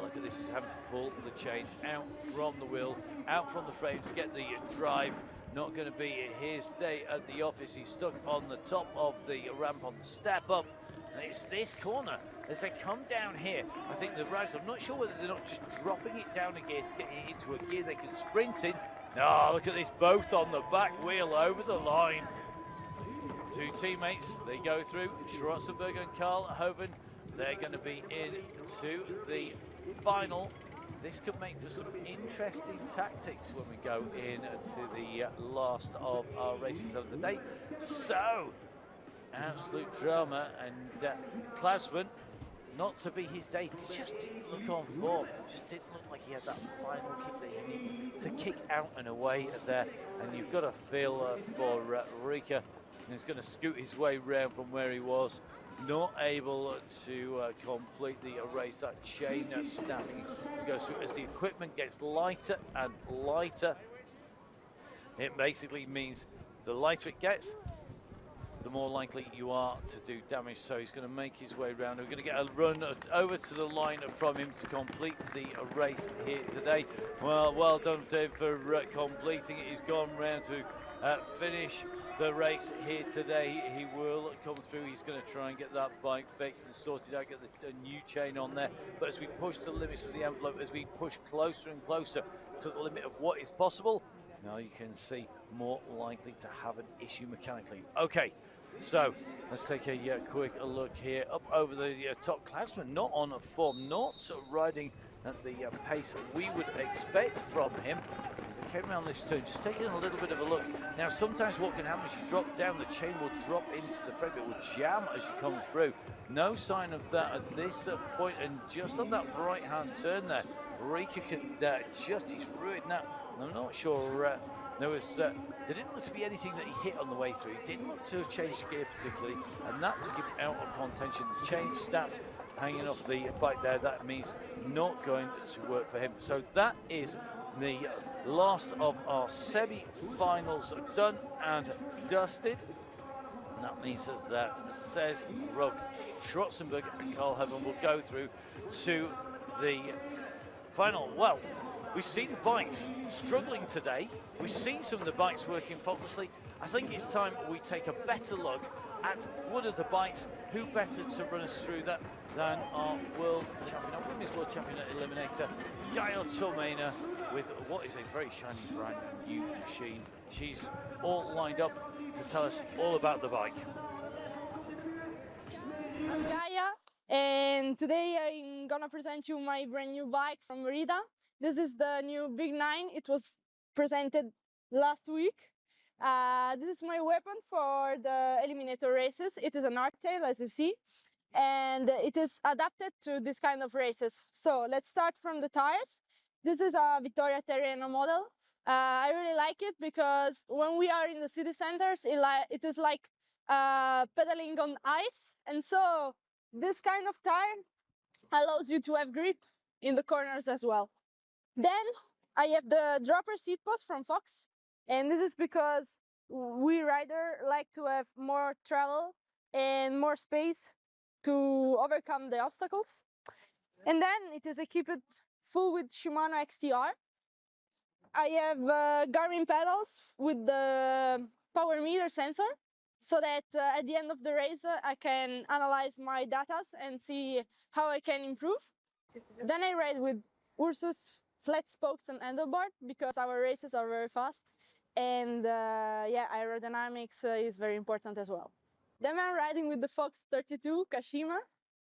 Look at this, he's having to pull the chain out from the wheel, out from the frame to get the drive. Not going to be his day at the office. He's stuck on the top of the ramp on the step up. And it's this corner as they come down here. I think the riders, I'm not sure whether they're not just dropping it down a gear to get it into a gear they can sprint in. Oh, look at this, both on the back wheel over the line. Two teammates, they go through. Schwarzenberger and Karl Hoven, they're going to be into the final. This could make for some interesting tactics when we go into the last of our races of the day. So, absolute drama, and Klausmann, not to be his day, just didn't look on form. Just didn't look like he had that final kick that he needed to kick out and away there. And you've got to feel for Rika. He's going to scoot his way round from where he was. Not able to complete the race. That chain snapping goes through as the equipment gets lighter and lighter. It basically means the lighter it gets, the more likely you are to do damage. So he's going to make his way around. We're going to get a run over to the line from him to complete the race here today. Well done to him for completing it. He's gone round to finish the race here today. He will come through. He's going to try and get that bike fixed and sorted out, get the new chain on there. But as we push the limits of the envelope, as we push closer and closer to the limit of what is possible, Now you can see more likely to have an issue mechanically. Okay, so let's take a quick look here. Up over the top, Klausman not on a form, not riding at the pace we would expect from him. As he came around this turn, just taking a little bit of a look. Now sometimes what can happen is you drop down, the chain will drop into the frame, it will jam as you come through. No sign of that at this point, and just on that right hand turn there, Rika could he's ruined that. I'm not sure there didn't look to be anything that he hit on the way through. He didn't look to have changed gear particularly, and that took him out of contention. The chain snapped hanging off the bike there. That means not going to work for him. So that is the last of our semi-finals done and dusted. And that means that says Rog, Schwarzenberg and Carl Heaven will go through to the final. Well, we've seen the bikes struggling today. We've seen some of the bikes working faultlessly. I think it's time we take a better look at one of the bikes. Who better to run us through that than our world champion, our women's world champion at Eliminator, Gaia Tormena, with what is a very shiny, brand new machine. She's all lined up to tell us all about the bike. I'm Gaia, and today I'm gonna present you my brand new bike from Merida. This is the new Big 9. It was presented last week. This is my weapon for the Eliminator races. It is an hardtail, as you see, and it is adapted to this kind of races. So let's start from the tires. This is a Vittoria Terreno model. I really like it because when we are in the city centers, it is like pedaling on ice, and so this kind of tire allows you to have grip in the corners as well. Then I have the dropper seat post from Fox, and this is because we rider like to have more travel and more space to overcome the obstacles. And then it is equipped full with Shimano XTR. I have Garmin pedals with the power meter sensor, so that at the end of the race I can analyze my data and see how I can improve. Then I ride with Ursus flat spokes and handlebar because our races are very fast, and yeah, aerodynamics is very important as well. Then I'm riding with the Fox 32 Kashima,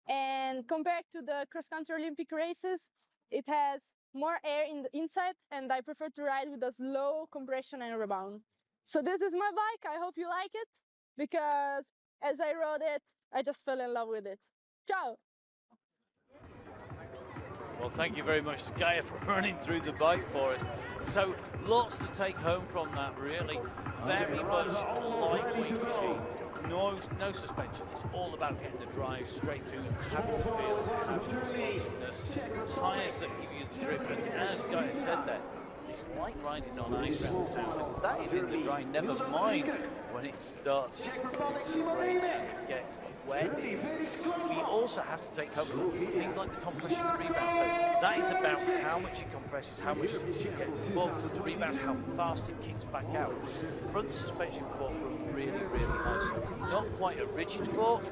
and compared to the cross-country Olympic races, it has more air in the inside, and I prefer to ride with a slow compression and rebound. So this is my bike. I hope you like it, because as I rode it, I just fell in love with it. Ciao! Well, thank you very much, Gaia, for running through the bike for us. So lots to take home from that, really. Very much lightweight machine. No suspension. It's all about getting the drive straight through, having the feel, having the responsiveness, tires that give you the grip. And as Gaia said there, it's like riding on ice around the town centre. That is in the dry, never mind when it starts to gets wet. We also have to take home things like the compression and rebound. So that is about how much it compresses, how much you get involved with the rebound, how fast it kicks back out. Front suspension fork really, really high. So not quite a rigid fork,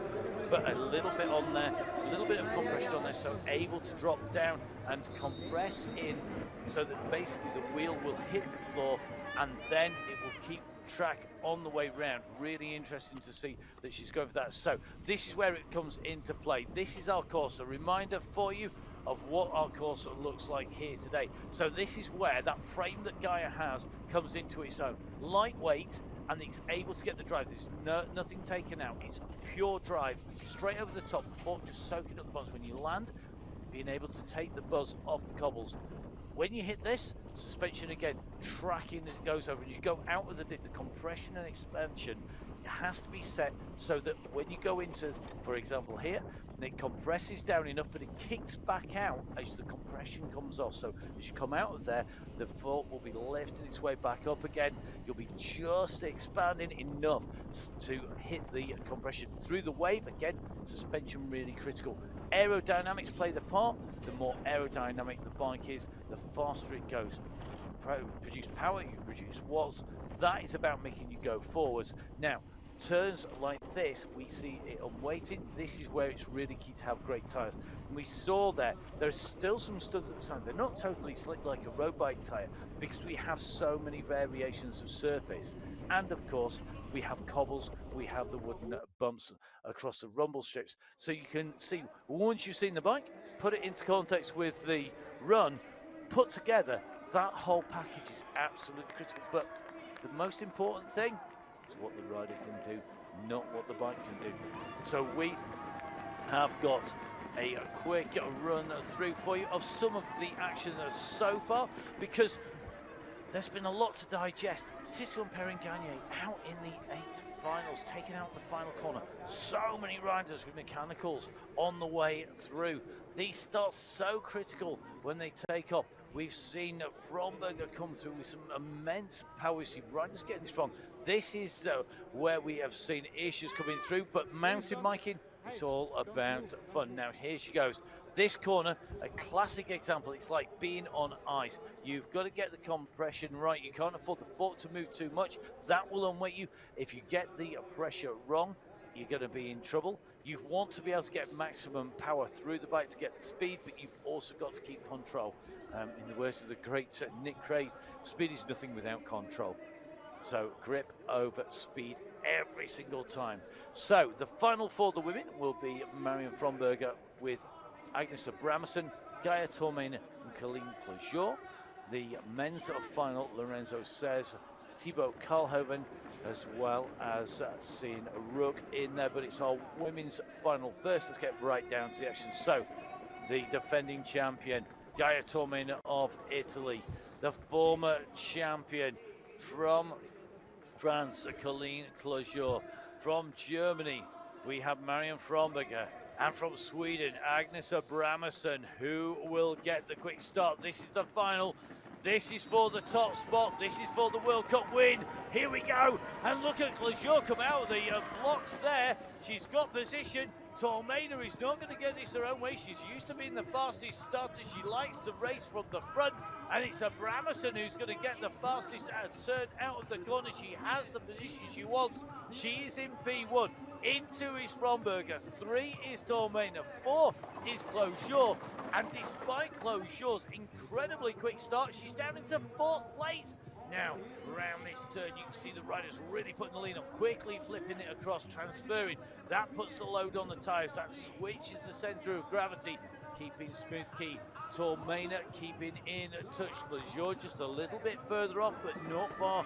but a little bit on there, a little bit of compression on there, so able to drop down and compress in, so that basically the wheel will hit the floor and then it will keep track on the way round. Really interesting to see that she's going for that. So this is where it comes into play. This is our course, a reminder for you of what our course looks like here today. So this is where that frame that Gaia has comes into its own. Lightweight, and it's able to get the drive. There's nothing taken out. It's pure drive, straight over the top, the fork just soaking up the bumps. When you land, being able to take the buzz off the cobbles. When you hit this, suspension again, tracking as it goes over. And you go out of the dip, the compression and expansion, it has to be set so that when you go into, for example here, it compresses down enough, but it kicks back out as the compression comes off. So as you come out of there, the fork will be lifting its way back up again. You'll be just expanding enough to hit the compression. Through the wave, again, suspension really critical. Aerodynamics play the part. The more aerodynamic the bike is, the faster it goes. You produce power, you produce watts. That is about making you go forwards. Now, turns like this, we see it unweighting. This is where it's really key to have great tyres. And we saw there's still some studs at the side. They're not totally slick like a road bike tyre because we have so many variations of surface. And of course, we have cobbles, we have the wooden bumps across the rumble strips. So you can see, once you've seen the bike, put it into context with the run, put together, that whole package is absolutely critical. But the most important thing is what the rider can do, not what the bike can do. So we have got a quick run through for you of some of the action so far, because there's been a lot to digest. Tito and Perrin-Ganier out in the 8th finals, taking out the final corner. So many riders with mechanicals on the way through. These starts so critical when they take off. We've seen Fromberger come through with some immense power. We see riders getting strong. This is where we have seen issues coming through, but mountain biking, it's all about fun. Now here she goes. This corner, a classic example. It's like being on ice. You've got to get the compression right. You can't afford the fork to move too much. That will unweight you. If you get the pressure wrong, you're going to be in trouble. You want to be able to get maximum power through the bike to get the speed, but you've also got to keep control. In the words of the great Nick Craig, speed is nothing without control. So grip over speed every single time. So the final for the women will be Marion Fromberger with Agnes Abrahamson, Gaia Tormain and Colleen Clojour. The men's final, Lorenzo says, Thibaut Karlhoven, as well as seeing Rook in there, but it's our women's final first. Let's get right down to the action. So the defending champion, Gaia Tormain of Italy, the former champion from France, Colleen Clojour. From Germany, we have Marion Fromberger. And from Sweden, Agnes Abrahamson, who will get the quick start. This is the final. This is for the top spot. This is for the World Cup win. Here we go. And look at Clojour come out of the blocks there. She's got position. Tormainer is not going to get this her own way. She's used to being the fastest starter. She likes to race from the front. And it's Abrahamson who's going to get the fastest turn out of the corner. She has the position she wants. She is in P1. In 2 is Fromberger, 3 is Tormainer, 4 is Clojour. And despite Clojour's incredibly quick start, she's down into 4th place. Now, around this turn, you can see the riders really putting the lead on, quickly flipping it across, transferring. That puts the load on the tyres, that switches the centre of gravity, keeping smooth key. Tormainer keeping in touch. Clojour just a little bit further off, but not far.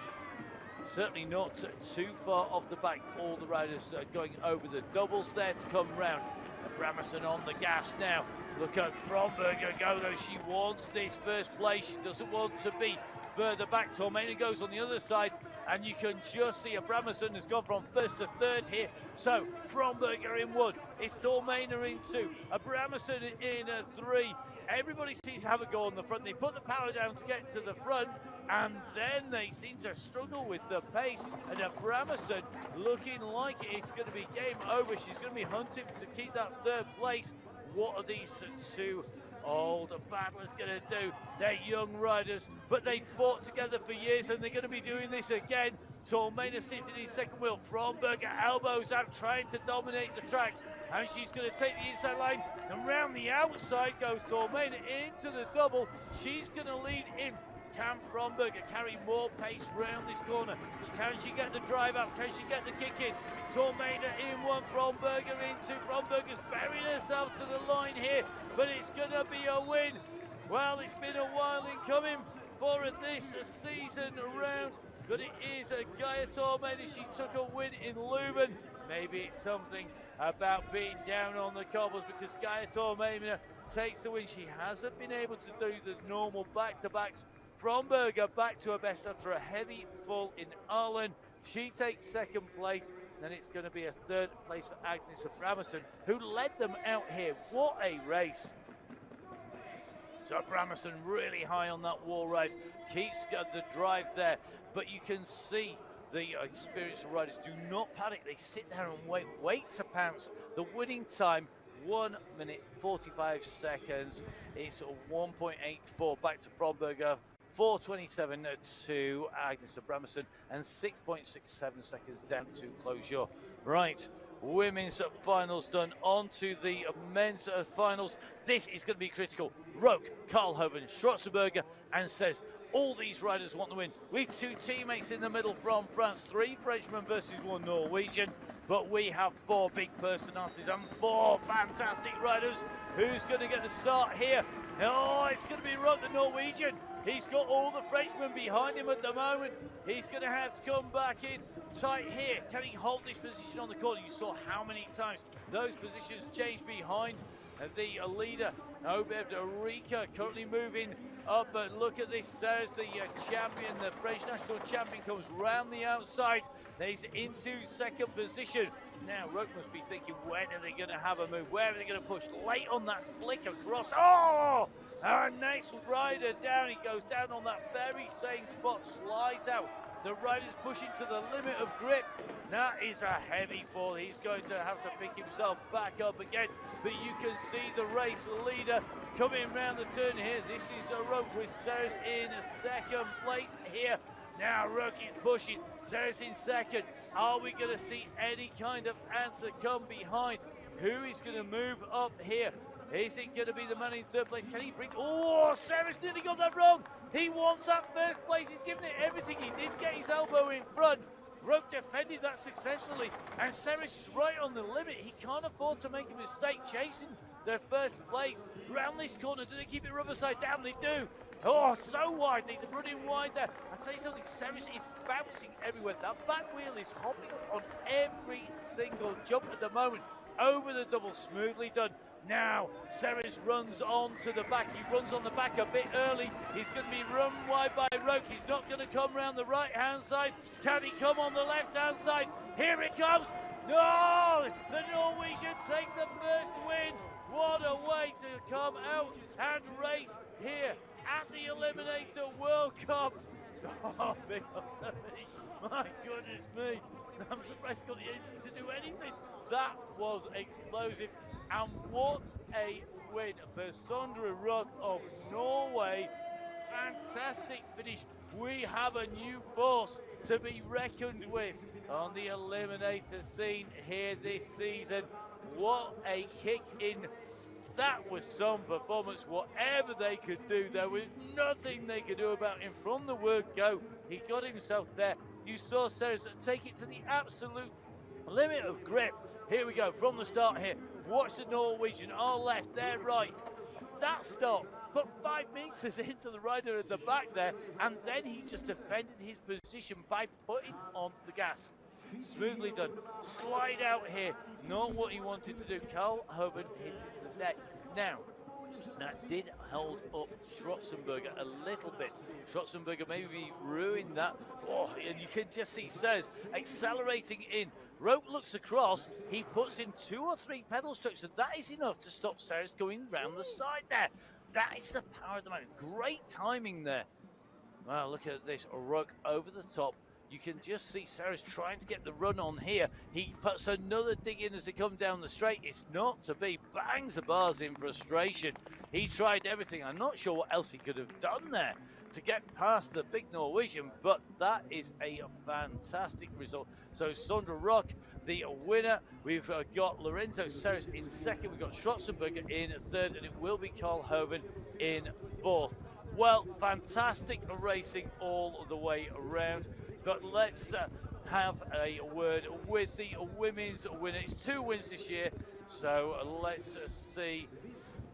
Certainly not too far off the back. All the riders are going over the doubles there to come round. Abrahamson on the gas now. Look at Fromberger go though. She wants this first place. She doesn't want to be further back. Tormainer goes on the other side, and you can just see Abrahamson has gone from 1st to 3rd here. So Fromberger in 1. It's Tormainer in 2. Abrahamson in 3. Everybody seems to have a go on the front. They put the power down to get to the front, and then they seem to struggle with the pace. And Abrahamson looking like it's going to be game over. She's going to be hunting to keep that 3rd place. What are these two old battlers going to do? They're young riders, but they fought together for years, and they're going to be doing this again. Tormainer sitting in 2nd wheel. Fromberger elbows out, trying to dominate the track. And she's going to take the inside line, and round the outside goes Tormainer into the double. She's going to lead in. Can Fromberger carry more pace round this corner? Can she get the drive up? Can she get the kick in? Tormainer in 1, Fromberger in 2. Fromberger's burying herself to the line here, but it's going to be a win. Well, it's been a while in coming for this season round, but it is a Gaia Tormainer. She took a win in Leuven. Maybe it's something about being down on the cobbles, because Gaia Tormainer takes the win. She hasn't been able to do the normal back-to-backs. Fromberger back to her best after a heavy fall in Ireland. She takes 2nd place. Then it's going to be a 3rd place for Agnes Abrahamson, who led them out here. What a race. So Abrahamson really high on that wall ride, keeps the drive there, but you can see the experienced riders do not panic. They sit there and wait to pounce. The winning time, 1 minute 45 seconds. It's a 1.84 back to Fromberger, 4:27 to Agnes Abrahamson, and 6.67 seconds down to closure. Right, women's finals done. On to the men's finals. This is going to be critical. Roke, Karlhoven, Schwarzenberger, and says all these riders want to win. We've two teammates in the middle from France, 3 Frenchmen versus 1 Norwegian. But we have 4 big personalities and 4 fantastic riders. Who's going to get the start here? Oh, it's going to be Roke, the Norwegian. He's got all the Frenchmen behind him at the moment. He's going to have to come back in tight here. Can he hold this position on the corner? You saw how many times those positions changed behind the leader. Oudenaarde currently moving up, but look at this. There's the champion, the French national champion, comes round the outside. He's into second position. Now Roke must be thinking, when are they going to have a move? Where are they going to push? Late on that flick across. Oh! Our next rider down. He goes down on that very same spot, slides out. The rider's pushing to the limit of grip. That is a heavy fall. He's going to have to pick himself back up again. But you can see the race leader coming round the turn here. This is a Roke with Serres in second place here. Now Roke is pushing, Serres in second. Are we going to see any kind of answer come behind? Who is going to move up here? Is it going to be the man in third place? Can he bring... Oh, Serres nearly got that wrong. He wants that first place. He's given it everything. He did get his elbow in front. Roke defended that successfully. And Serres is right on the limit. He can't afford to make a mistake chasing their first place. Round this corner, do they keep it rubber side down? They do. Oh, so wide. They're running wide there. I'll tell you something, Serres is bouncing everywhere. That back wheel is hopping up on every single jump at the moment. Over the double, smoothly done. Now, Serres runs on to the back. He runs on the back a bit early. He's going to be run wide by Roke. He's not going to come round the right-hand side. Can he come on the left-hand side? Here it comes. No! The Norwegian takes the first win. What a way to come out and race here at the Eliminator World Cup. Oh, big up to me. My goodness me. I'm surprised he got the energy to do anything. That was explosive. And what a win for Sondre Rock of Norway. Fantastic finish. We have a new force to be reckoned with on the Eliminator scene here this season. What a kick in. That was some performance. Whatever they could do, there was nothing they could do about him from the word go. He got himself there. You saw Serres take it to the absolute limit of grip. Here we go, from the start here. Watch the Norwegian, our left, their right. That stop put 5 meters into the rider at the back there, and then he just defended his position by putting on the gas. Smoothly done. Slide out here, not what he wanted to do. Karlhoven hits it to the deck. Now, that did hold up Schwarzenberger a little bit. Schwarzenberger maybe ruined that. Oh, and you can just see Serres accelerating in. Roke looks across, he puts in 2 or 3 pedal strokes, and that is enough to stop Serres going round the side there. That is the power of the man. Great timing there. Wow, look at this. Roke over the top. You can just see Serres trying to get the run on here. He puts another dig in as they come down the straight. It's not to be. Bangs the bars in frustration. He tried everything. I'm not sure what else he could have done there to get past the big Norwegian, but that is a fantastic result. So Sondre Rock, the winner. We've got Lorenzo Serres in second. We've got Schwarzenberger in third, and it will be Karlhoven in fourth. Well, fantastic racing all the way around. But let's have a word with the women's winner. It's 2 wins this year, so let's see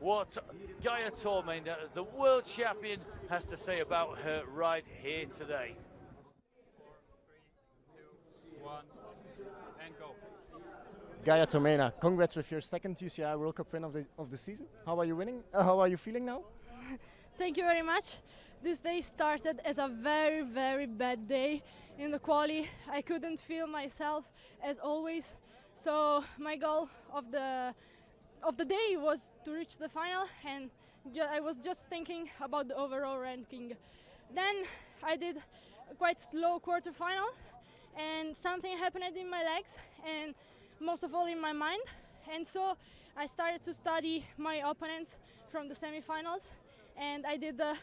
what Gaia Tormender, the world champion, has to say about her ride here today. 4, 3, 2, 1, and go. Gaia Tormena, congrats with your second UCI World Cup win of the season. How are you winning? How are you feeling now? Thank you very much. This day started as a very, very bad day in the quali. I couldn't feel myself as always. So my goal of the day was to reach the final, and I was just thinking about the overall ranking. Then I did a quite slow quarterfinal, and something happened in my legs, and most of all in my mind. And so I started to study my opponents from the semifinals, and I did a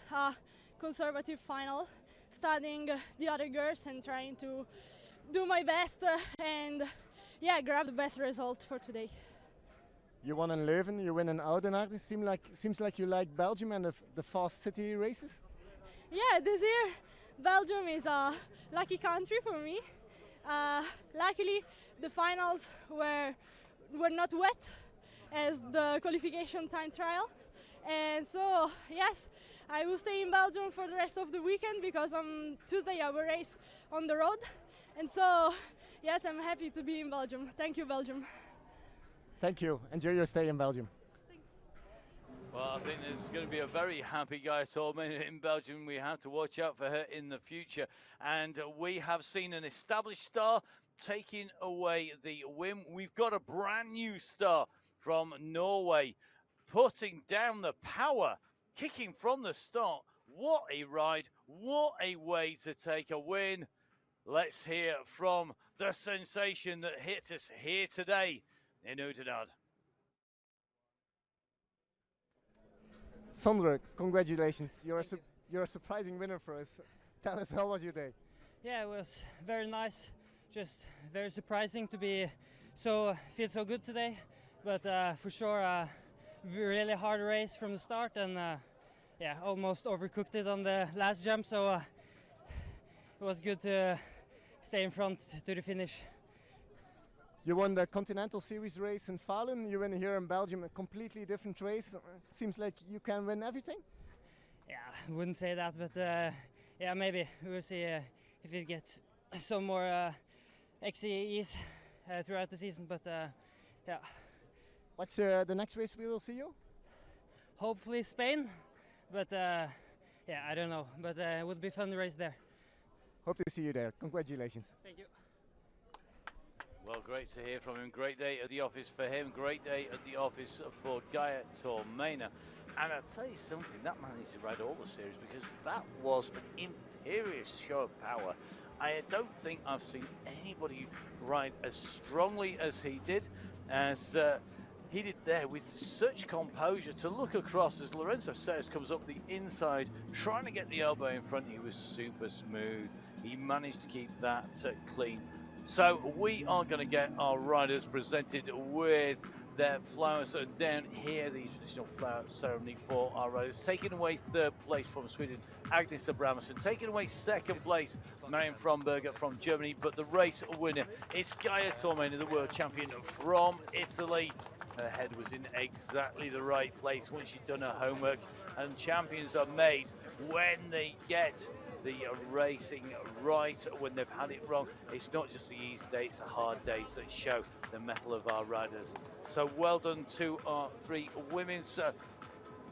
conservative final, studying the other girls and trying to do my best and yeah, grab the best result for today. You won in Leuven, you win in Oudenaarde. Seems like you like Belgium and the fast city races. Yeah, this year Belgium is a lucky country for me. Luckily, the finals were not wet as the qualification time trial, and so yes, I will stay in Belgium for the rest of the weekend because on Tuesday I will race on the road, and so yes, I'm happy to be in Belgium. Thank you, Belgium. Thank you. Enjoy your stay in Belgium. Thanks. Well, I think there's going to be a very happy Gaia Tormena in Belgium. We have to watch out for her in the future. And we have seen an established star taking away the win. We've got a brand new star from Norway putting down the power, kicking from the start. What a ride. What a way to take a win. Let's hear from the sensation that hit us here today in Oudenaarde. Sondre, congratulations. You're a surprising winner for us. Tell us, how was your day? Yeah, it was very nice. Just very surprising to feel so good today. But for sure, really hard race from the start, and yeah, almost overcooked it on the last jump. So it was good to stay in front to the finish. You won the Continental Series race in Falun. You win here in Belgium, a completely different race. Seems like you can win everything. Yeah, I wouldn't say that, but yeah, maybe we'll see if it gets some more XCEs throughout the season. But yeah. What's the next race we will see you? Hopefully Spain, but yeah, I don't know. But it would be fun to race there. Hope to see you there. Congratulations. Thank you. Well, great to hear from him. Great day at the office for him. Great day at the office for Gaia Tormena. And I'll tell you something, that man needs to ride all the series because that was an imperious show of power. I don't think I've seen anybody ride as strongly as he did, he did there with such composure to look across as Lorenzo Sayers comes up the inside, trying to get the elbow in front. He was super smooth. He managed to keep that clean. So we are going to get our riders presented with their flowers down here, the traditional flower ceremony for our riders. Taking away third place from Sweden, Agnes Abrahamsson. Taking away second place, Marion Fromberger from Germany. But the race winner is Gaia Tormena, the world champion from Italy. Her head was in exactly the right place when she'd done her homework. And champions are made when they get the racing right, when they've had it wrong. It's not just the easy days, it's the hard days that show the mettle of our riders. So well done to our three women's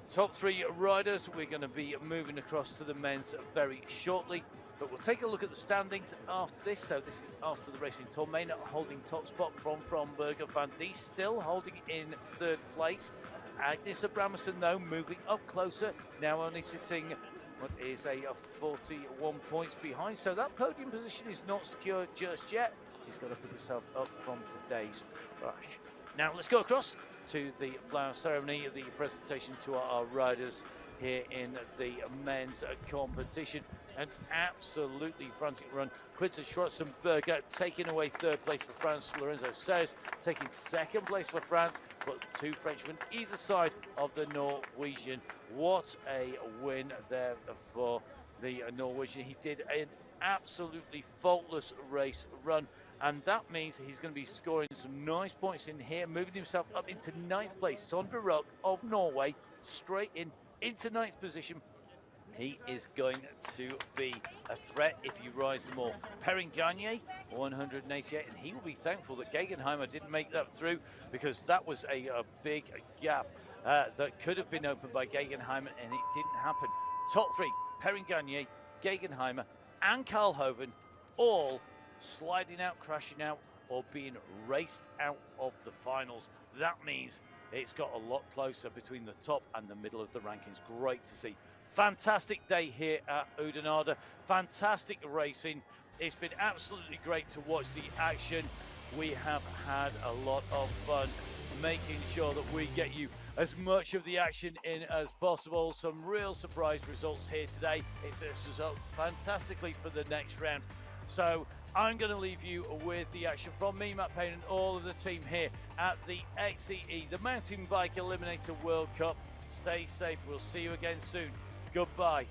top three riders. We're going to be moving across to the men's very shortly, but we'll take a look at the standings after this. So this is after the racing. Tormena holding top spot from Fromberger. Van Diest still holding in third place. Agnes Abrahamsson though moving up closer, now only sitting what is a 41 points behind. So that podium position is not secure just yet. She's got to pick herself up from today's crash. Now let's go across to the flower ceremony, the presentation to our riders here in the men's competition. An absolutely frantic run. Quinta Schwarzenberger taking away third place for France. Lorenzo Sayers taking second place for France, but two Frenchmen either side of the Norwegian. What a win there for the Norwegian. He did an absolutely faultless race run, and that means he's going to be scoring some nice points in here, moving himself up into ninth place. Sondre Rock of Norway straight into ninth position. He is going to be a threat if you rise them all. Perrin-Ganier, 188, and he will be thankful that Gegenheimer didn't make that through, because that was a big gap that could have been opened by Gegenheimer, and it didn't happen. Top three, Perrin-Ganier, Gegenheimer, and Karlhoven, all sliding out, crashing out, or being raced out of the finals. That means it's got a lot closer between the top and the middle of the rankings. Great to see. Fantastic day here at Oudenaarde. Fantastic racing. It's been absolutely great to watch the action. We have had a lot of fun. making sure that we get you as much of the action in as possible. Some real surprise results here today. It sets us up fantastically for the next round. So I'm going to leave you with the action from me, Matt Payne, and all of the team here at the XCE, the Mountain Bike Eliminator World Cup. Stay safe. We'll see you again soon. Goodbye.